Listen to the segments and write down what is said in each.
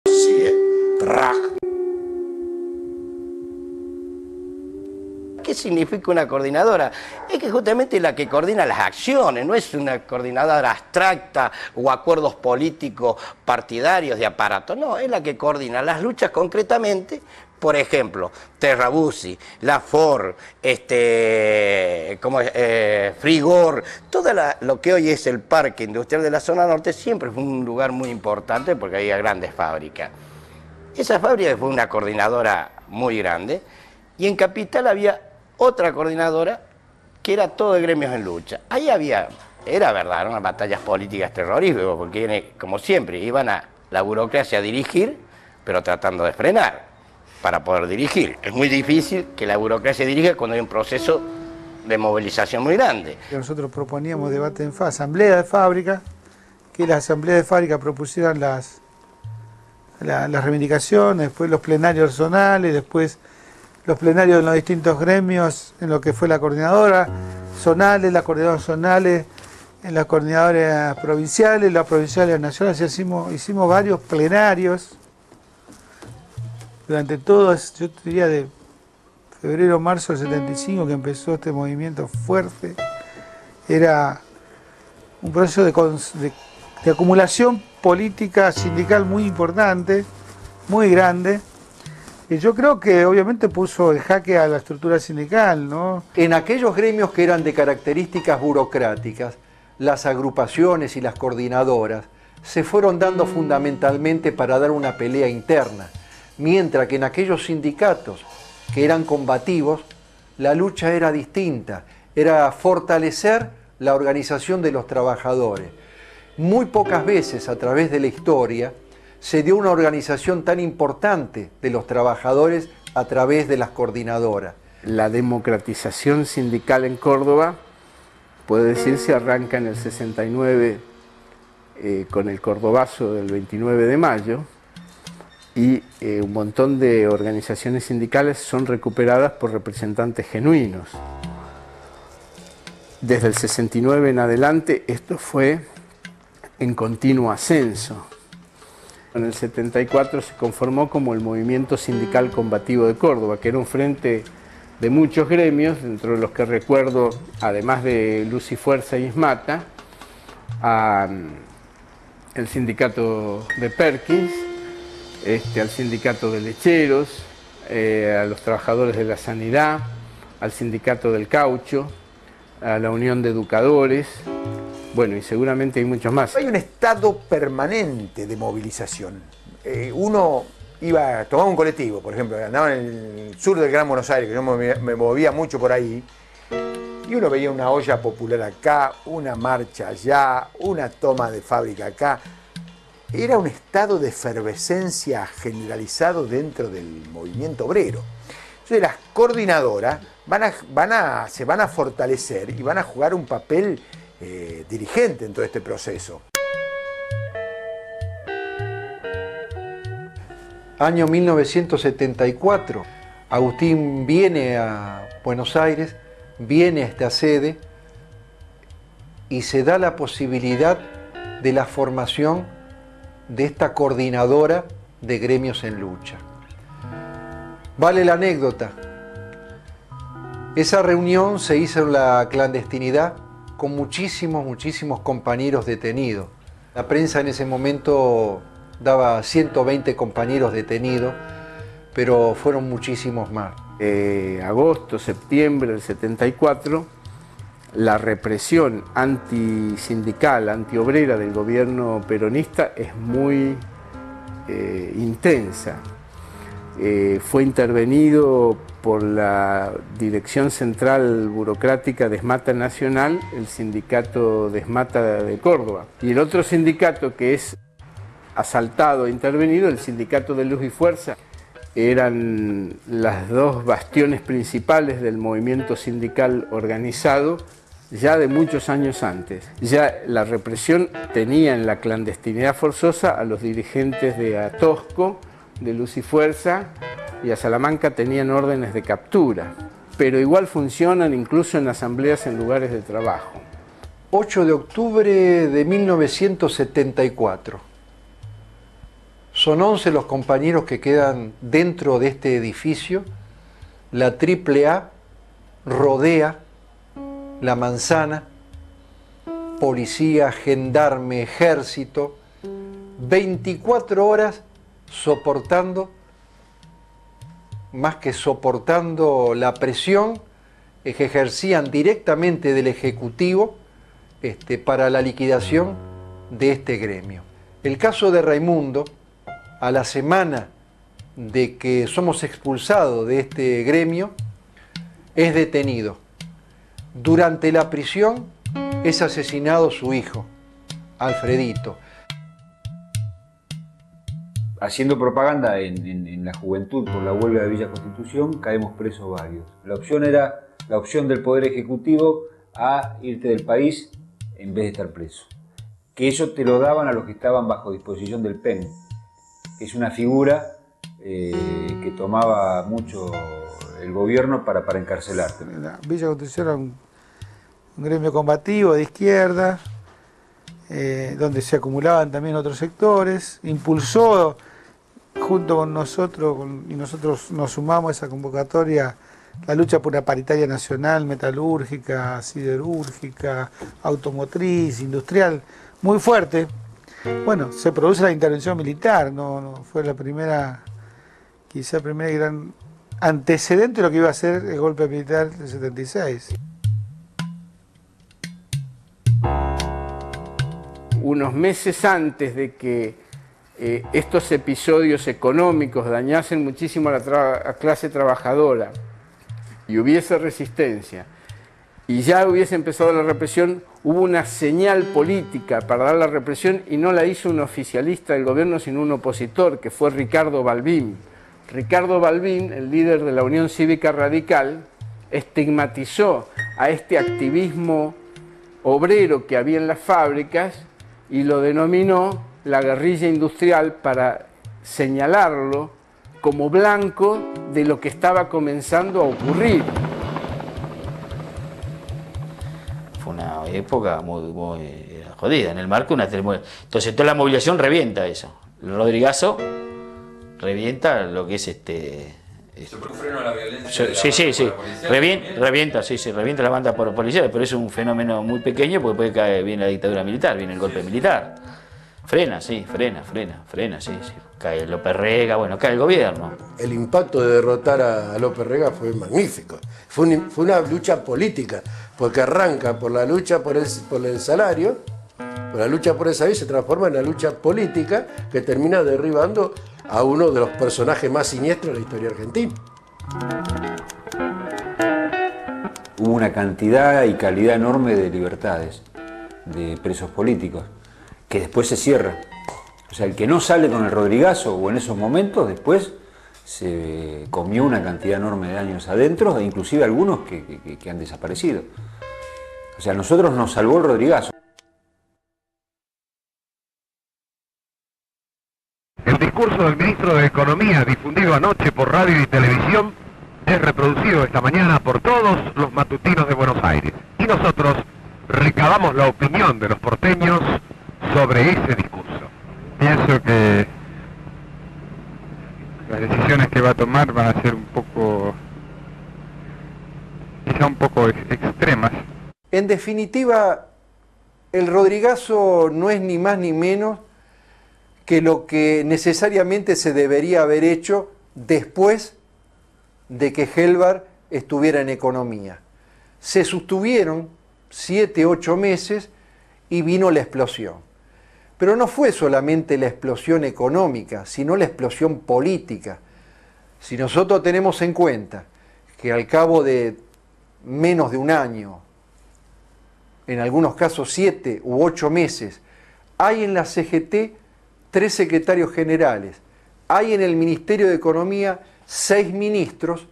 Sí, Raj. ¿Qué significa una coordinadora? Es que justamente es la que coordina las acciones, no es una coordinadora abstracta o acuerdos políticos partidarios de aparato, no, es la que coordina las luchas concretamente. Por ejemplo, Terra Bussi, La Ford, Frigor, todo lo que hoy es el parque industrial de la zona norte siempre fue un lugar muy importante porque había grandes fábricas. Esa fábrica fue una coordinadora muy grande y en Capital había otra coordinadora que era todo de gremios en lucha. Ahí era verdad, eran batallas políticas terroríficas, porque como siempre iban a la burocracia a dirigir, pero tratando de frenar para poder dirigir. Es muy difícil que la burocracia dirija cuando hay un proceso de movilización muy grande. Nosotros proponíamos debate en asamblea de fábrica, que las asambleas de fábrica propusieran las reivindicaciones, después los plenarios zonales, después los plenarios en los distintos gremios, en lo que fue la coordinadora zonales, las coordinadoras zonales, en las coordinadoras provinciales, las provinciales nacionales. Hicimos varios plenarios durante todo, yo diría de febrero, marzo del 75 que empezó este movimiento fuerte. Era un proceso de acumulación política sindical muy importante, muy grande, y yo creo que obviamente puso en jaque a la estructura sindical, ¿no? En aquellos gremios que eran de características burocráticas, las agrupaciones y las coordinadoras se fueron dando fundamentalmente para dar una pelea interna, mientras que en aquellos sindicatos que eran combativos, la lucha era distinta, era fortalecer la organización de los trabajadores. Muy pocas veces a través de la historia se dio una organización tan importante de los trabajadores a través de las coordinadoras. La democratización sindical en Córdoba, puede decirse, arranca en el 69 con el Cordobazo del 29 de mayo y un montón de organizaciones sindicales son recuperadas por representantes genuinos. Desde el 69 en adelante esto fue en continuo ascenso. En el 74 se conformó como el Movimiento Sindical Combativo de Córdoba, que era un frente de muchos gremios, dentro de los que recuerdo, además de Luz y Fuerza y Ismata, el sindicato de Perkins, al sindicato de lecheros, a los trabajadores de la sanidad, al sindicato del caucho, a la Unión de Educadores. Bueno, y seguramente hay muchos más. Hay un estado permanente de movilización. Uno tomaba un colectivo, por ejemplo, andaba en el sur del Gran Buenos Aires, que yo me movía mucho por ahí, y uno veía una olla popular acá, una marcha allá, una toma de fábrica acá. Era un estado de efervescencia generalizado dentro del movimiento obrero. Entonces las coordinadoras se van a fortalecer y van a jugar un papel dirigente en todo este proceso. Año 1974, Agustín viene a Buenos Aires, viene a esta sede y se da la posibilidad de la formación de esta coordinadora de gremios en lucha. Vale la anécdota. Esa reunión se hizo en la clandestinidad con muchísimos compañeros detenidos. La prensa en ese momento daba 120 compañeros detenidos, pero fueron muchísimos más. Agosto, septiembre del 74, la represión antisindical, antiobrera del gobierno peronista es muy intensa. Fue intervenido por la Dirección Central Burocrática de Esmata Nacional, el sindicato de Esmata de Córdoba. Y el otro sindicato que es asaltado e intervenido, el sindicato de Luz y Fuerza, eran las dos bastiones principales del movimiento sindical organizado ya de muchos años antes. Ya la represión tenía en la clandestinidad forzosa a los dirigentes de Atosco, de Luz y Fuerza, y a Salamanca tenían órdenes de captura, pero igual funcionan incluso en asambleas en lugares de trabajo. 8 de octubre de 1974. Son 11 los compañeros que quedan dentro de este edificio. La AAA rodea la manzana, policía, gendarme, ejército, 24 horas soportando, más que soportando la presión que ejercían directamente del Ejecutivo para la liquidación de este gremio. El caso de Raimundo, a la semana de que somos expulsados de este gremio, es detenido. Durante la prisión es asesinado su hijo, Alfredito. Haciendo propaganda en la juventud por la huelga de Villa Constitución, caemos presos varios. La opción era la opción del Poder Ejecutivo a irte del país en vez de estar preso. Que eso te lo daban a los que estaban bajo disposición del PEN, que es una figura que tomaba mucho el gobierno para encarcelarte. La Villa Constitución era un gremio combativo de izquierda, donde se acumulaban también otros sectores, impulsó junto con nosotros, y nosotros nos sumamos a esa convocatoria, la lucha por una paritaria nacional, metalúrgica, siderúrgica, automotriz, industrial, muy fuerte. Bueno, se produce la intervención militar, no fue la primera, quizá el primer gran antecedente de lo que iba a ser el golpe militar del 76. Unos meses antes de que estos episodios económicos dañasen muchísimo a la clase trabajadora y hubiese resistencia y ya hubiese empezado la represión, hubo una señal política para dar la represión y no la hizo un oficialista del gobierno sino un opositor, que fue Ricardo Balbín. Ricardo Balbín, el líder de la Unión Cívica Radical, estigmatizó a este activismo obrero que había en las fábricas y lo denominó la guerrilla industrial para señalarlo como blanco de lo que estaba comenzando a ocurrir. Fue una época muy jodida, en el marco una telemovela. Entonces toda la movilización revienta eso. El Rodrigazo revienta lo que es Se pone un freno a la violencia. Sí. Revienta la banda por policial, pero es un fenómeno muy pequeño porque puede caer, viene la dictadura militar, viene el golpe militar. Frena, sí. Cae López Rega, bueno, cae el gobierno. El impacto de derrotar a López Rega fue magnífico. Fue una lucha política, porque arranca por la lucha por el salario, por la lucha por el salario, y se transforma en una lucha política que termina derribando a uno de los personajes más siniestros de la historia argentina. Hubo una cantidad y calidad enorme de libertades de presos políticos que después se cierra. O sea, el que no sale con el Rodrigazo o en esos momentos, después se comió una cantidad enorme de años adentro, e inclusive algunos que han desaparecido. O sea, a nosotros nos salvó el Rodrigazo. El discurso del ministro de Economía, difundido anoche por radio y televisión, es reproducido esta mañana por todos los matutinos de Buenos Aires. Y nosotros recabamos la opinión de los porteños sobre ese discurso. Pienso que las decisiones que va a tomar van a ser quizá un poco extremas. En definitiva, el Rodrigazo no es ni más ni menos que lo que necesariamente se debería haber hecho después de que Helvar estuviera en economía. Se sostuvieron 7, 8 meses y vino la explosión. Pero no fue solamente la explosión económica, sino la explosión política. Si nosotros tenemos en cuenta que al cabo de menos de un año, en algunos casos 7 u 8 meses, hay en la CGT 3 secretarios generales, hay en el Ministerio de Economía 6 ministros,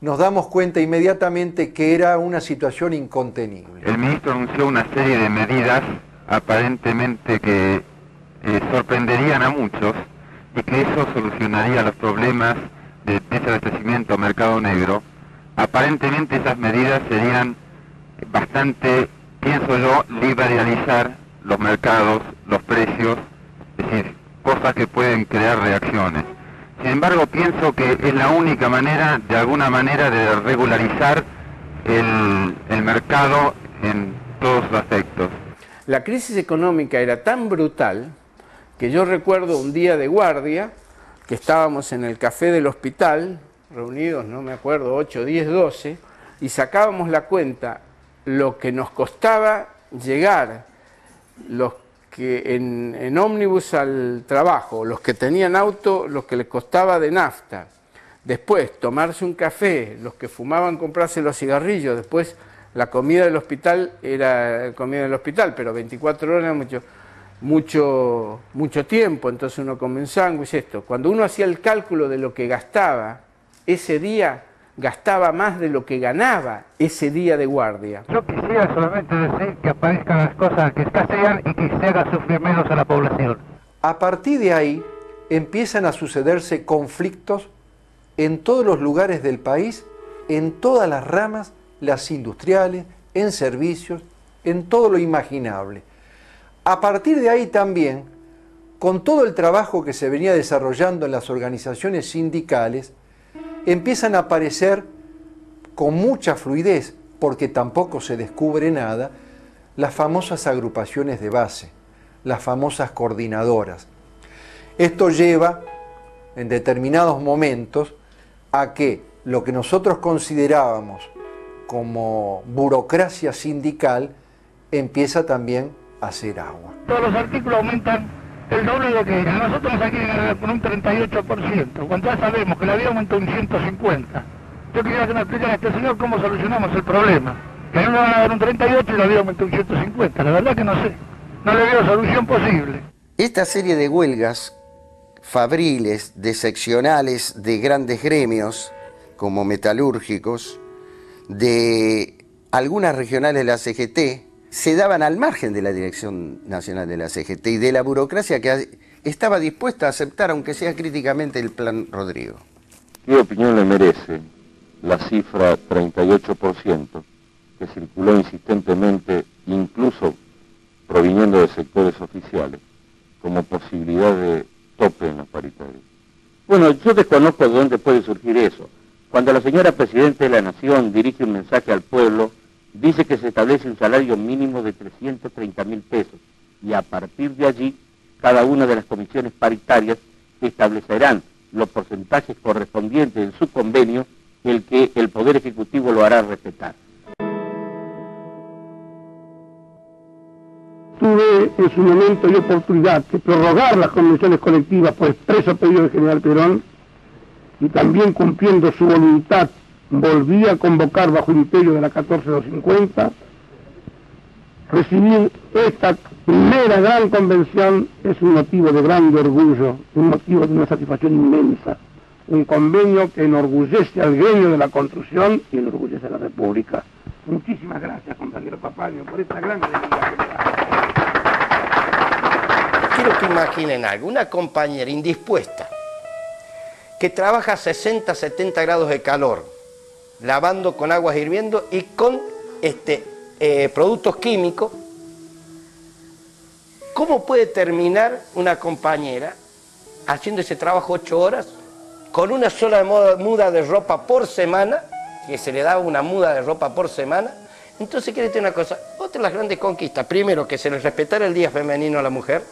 nos damos cuenta inmediatamente que era una situación incontenible. El ministro anunció una serie de medidas aparentemente que sorprenderían a muchos y que eso solucionaría los problemas de desabastecimiento mercado negro. Aparentemente esas medidas serían bastante, pienso yo, liberalizar los mercados, los precios, es decir, cosas que pueden crear reacciones. Sin embargo, pienso que es la única manera, de alguna manera, de regularizar el mercado en todos sus aspectos. La crisis económica era tan brutal que yo recuerdo un día de guardia que estábamos en el café del hospital, reunidos, no me acuerdo, 8, 10, 12, y sacábamos la cuenta lo que nos costaba llegar, los que en ómnibus al trabajo, los que tenían auto, los que les costaba de nafta, después tomarse un café, los que fumaban comprarse los cigarrillos, después la comida del hospital era comida del hospital, pero 24 horas mucho tiempo, entonces uno come un sándwich, esto. Cuando uno hacía el cálculo de lo que gastaba, ese día gastaba más de lo que ganaba ese día de guardia. Yo quisiera solamente decir que aparezcan las cosas que escasean y que se haga sufrir menos a la población. A partir de ahí empiezan a sucederse conflictos en todos los lugares del país, en todas las ramas, las industriales, en servicios, en todo lo imaginable. A partir de ahí también, con todo el trabajo que se venía desarrollando en las organizaciones sindicales, empiezan a aparecer con mucha fluidez, porque tampoco se descubre nada, las famosas agrupaciones de base, las famosas coordinadoras. Esto lleva, en determinados momentos, a que lo que nosotros considerábamos como burocracia sindical empieza también a hacer agua. Todos los artículos aumentan el doble de lo que era. Nosotros nos quieren agarrar con un 38%, cuando ya sabemos que la vida aumentó un 150%. Yo quisiera que nos explicara a este señor cómo solucionamos el problema. Que a él le van a dar un 38% y la vida aumentó un 150%. La verdad que no sé. No le veo solución posible. Esta serie de huelgas fabriles, de seccionales, de grandes gremios, como metalúrgicos, de algunas regionales de la CGT, se daban al margen de la Dirección Nacional de la CGT y de la burocracia que estaba dispuesta a aceptar, aunque sea críticamente, el Plan Rodrigo. ¿Qué opinión le merece la cifra 38% que circuló insistentemente, incluso proviniendo de sectores oficiales, como posibilidad de tope en los paritarios? Bueno, yo desconozco de dónde puede surgir eso. Cuando la señora Presidenta de la Nación dirige un mensaje al pueblo, dice que se establece un salario mínimo de 330.000 pesos y a partir de allí cada una de las comisiones paritarias establecerán los porcentajes correspondientes en su convenio, el que el Poder Ejecutivo lo hará respetar. Tuve en su momento y oportunidad de prorrogar las convenciones colectivas por expreso pedido del general Perón y también cumpliendo su voluntad volví a convocar bajo el imperio de la 14250. Recibir esta primera gran convención es un motivo de grande orgullo, un motivo de una satisfacción inmensa. Un convenio que enorgullece al gremio de la construcción y enorgullece a la República. Muchísimas gracias, compañero Papadio, por esta gran alegría que me da. Quiero que imaginen algo, una compañera indispuesta que trabaja a 60, 70 grados de calor, lavando con aguas hirviendo y con productos químicos. ¿Cómo puede terminar una compañera haciendo ese trabajo 8 horas con una sola muda de ropa por semana, que se le daba una muda de ropa por semana? Entonces, quiere decir una cosa, otra de las grandes conquistas, primero, que se le respetara el día femenino a la mujer,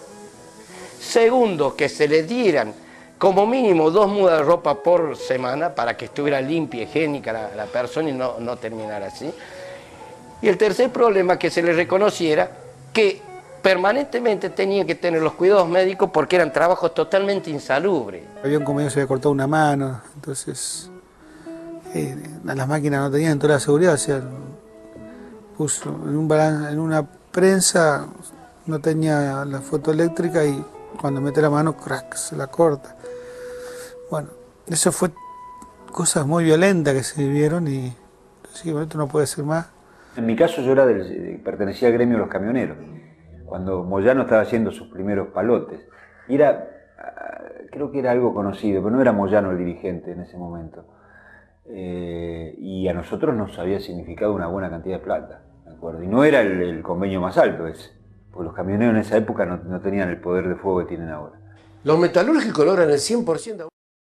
segundo, que se le dieran como mínimo 2 mudas de ropa por semana para que estuviera limpia, higiénica la persona y no terminara así. Y el tercer problema, que se le reconociera que permanentemente tenía que tener los cuidados médicos porque eran trabajos totalmente insalubres. Había un compañero que se había cortado una mano, entonces las máquinas no tenían toda la seguridad, o sea, puso en una prensa, no tenía la fotoeléctrica y cuando mete la mano, crack, se la corta. Bueno, eso fue cosas muy violentas que se vivieron y sí, bueno, esto no puede ser más. En mi caso yo pertenecía al gremio de los camioneros, cuando Moyano estaba haciendo sus primeros palotes. Y creo que era algo conocido, pero no era Moyano el dirigente en ese momento. Y a nosotros nos había significado una buena cantidad de plata, ¿de acuerdo? Y no era el convenio más alto ese, porque los camioneros en esa época no tenían el poder de fuego que tienen ahora. Los metalúrgicos logran el 100%.